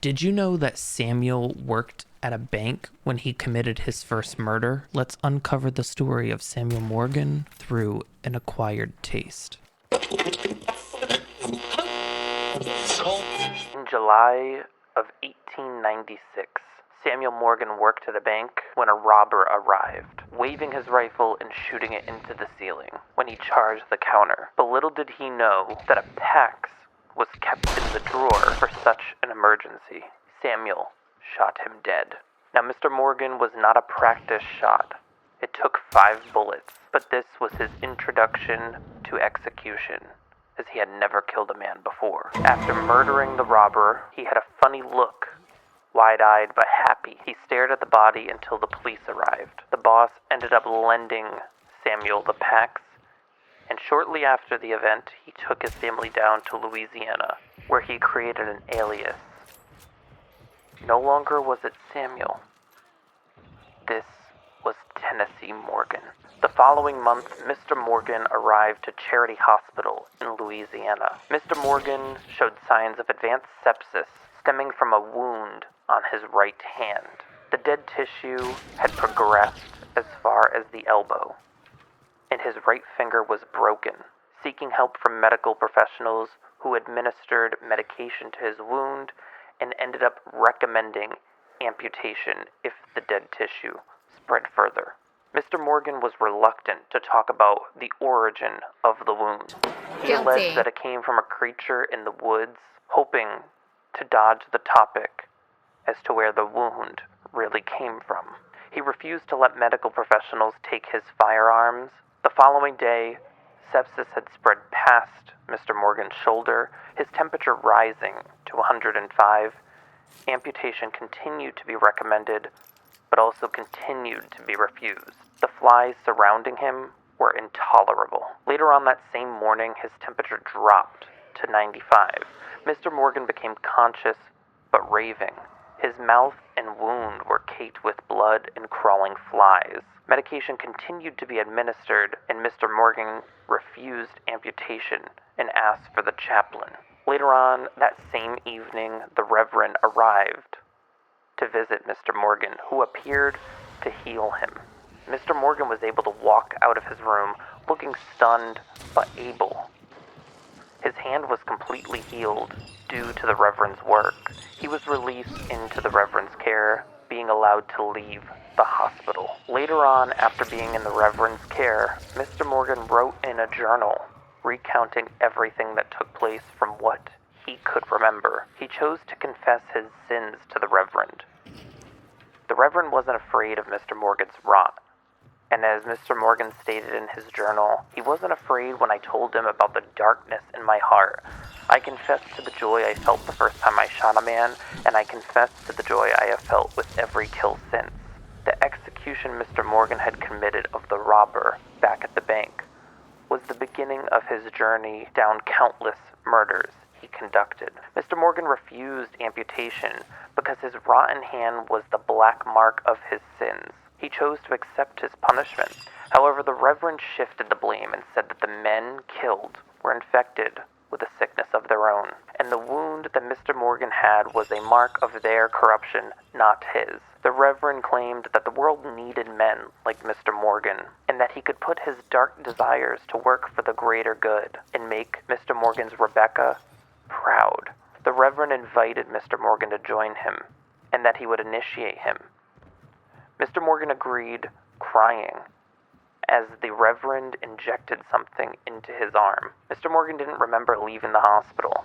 Did you know that Samuel worked at a bank when he committed his first murder? Let's uncover the story of Samuel Morgan through an acquired taste. In July of 1896, Samuel Morgan worked at a bank when a robber arrived, waving his rifle and shooting it into the ceiling when he charged the counter. But little did he know that a PAX was kept in the drawer for such an emergency. Samuel shot him dead. Now, Mr. Morgan was not a practice shot. It took 5 bullets, but this was his introduction to execution, as he had never killed a man before. After murdering the robber, he had a funny look, wide-eyed but happy. He stared at the body until the police arrived. The boss ended up lending Samuel the PAX, and shortly after the event, he took his family down to Louisiana, where he created an alias. No longer was it Samuel. This was Tennessee Morgan. The following month, Mr. Morgan arrived to Charity Hospital in Louisiana. Mr. Morgan showed signs of advanced sepsis stemming from a wound on his right hand. The dead tissue had progressed as far as the elbow, and his right finger was broken. Seeking help from medical professionals who administered medication to his wound and ended up recommending amputation if the dead tissue spread further. Mr. Morgan was reluctant to talk about the origin of the wound. He alleged that it came from a creature in the woods, hoping to dodge the topic as to where the wound really came from. He refused to let medical professionals take his firearms. The following day, sepsis had spread past Mr. Morgan's shoulder, his temperature rising to 105. Amputation continued to be recommended, but also continued to be refused. The flies surrounding him were intolerable. Later on that same morning, his temperature dropped to 95. Mr. Morgan became conscious, but raving. His mouth and wound were caked with blood and crawling flies. Medication continued to be administered, and Mr. Morgan refused amputation and asked for the chaplain. Later on that same evening, the Reverend arrived to visit Mr. Morgan, who appeared to heal him. Mr. Morgan was able to walk out of his room looking stunned but able. His hand was completely healed due to the Reverend's work. He was released into the Reverend's care, being allowed to leave the hospital. Later on, after being in the Reverend's care, Mr. Morgan wrote in a journal, recounting everything that took place from what he could remember. He chose to confess his sins to the Reverend. The Reverend wasn't afraid of Mr. Morgan's rot, and as Mr. Morgan stated in his journal, he wasn't afraid when I told him about the darkness in my heart. I confessed to the joy I felt the first time I shot a man, and I confessed to the joy I have felt with every kill since. The execution Mr. Morgan had committed of the robber back at the bank was the beginning of his journey down countless murders he conducted. Mr. Morgan refused amputation because his rotten hand was the black mark of his sins. He chose to accept his punishment. However, the Reverend shifted the blame and said that the men killed were infected with a sickness of their own, and the wound that Mr. Morgan had was a mark of their corruption, not his. The Reverend claimed that the world needed men like Mr. Morgan, and that he could put his dark desires to work for the greater good and make Mr. Morgan's Rebecca proud. The Reverend invited Mr. Morgan to join him, and that he would initiate him. Mr. Morgan agreed, crying, as the Reverend injected something into his arm. Mr. Morgan didn't remember leaving the hospital,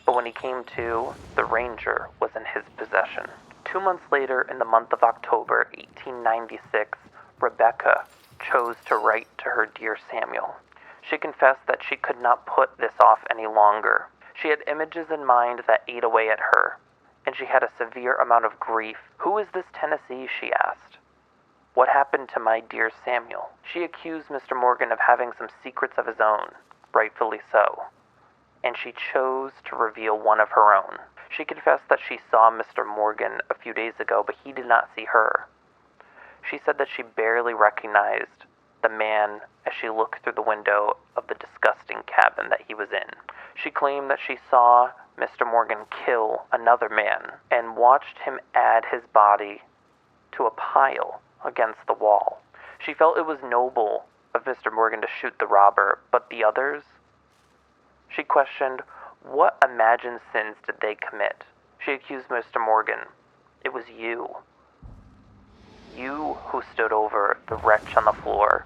but when he came to, the Ranger was in his possession. 2 months later, in the month of October 1896, Rebecca chose to write to her dear Samuel. She confessed that she could not put this off any longer. She had images in mind that ate away at her, and she had a severe amount of grief. "Who is this Tennessee?" she asked. "What happened to my dear Samuel?" She accused Mr. Morgan of having some secrets of his own, rightfully so, and she chose to reveal one of her own. She confessed that she saw Mr. Morgan a few days ago, but he did not see her. She said that she barely recognized the man as she looked through the window of the disgusting cabin that he was in. She claimed that she saw Mr. Morgan kill another man and watched him add his body to a pile against the wall. She felt it was noble of Mr. Morgan to shoot the robber, but the others? She questioned, what imagined sins did they commit? She accused Mr. Morgan. It was you. You who stood over the wretch on the floor,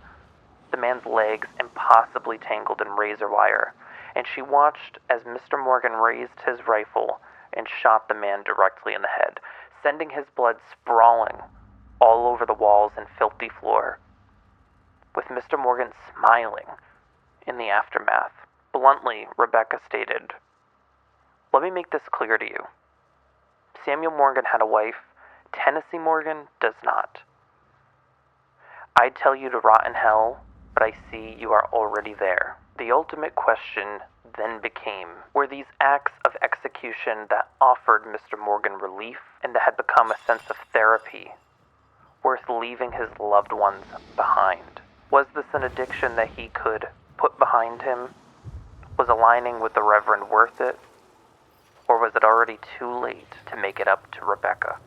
the man's legs impossibly tangled in razor wire, and she watched as Mr. Morgan raised his rifle and shot the man directly in the head, sending his blood sprawling all over the walls and filthy floor, with Mr. Morgan smiling in the aftermath. Bluntly, Rebecca stated, "Let me make this clear to you. Samuel Morgan had a wife. Tennessee Morgan does not. I tell you to rot in hell, but I see you are already there." The ultimate question then became, were these acts of execution that offered Mr. Morgan relief and that had become a sense of therapy worth leaving his loved ones behind? Was this an addiction that he could put behind him? Was aligning with the Reverend worth it? Or was it already too late to make it up to Rebecca?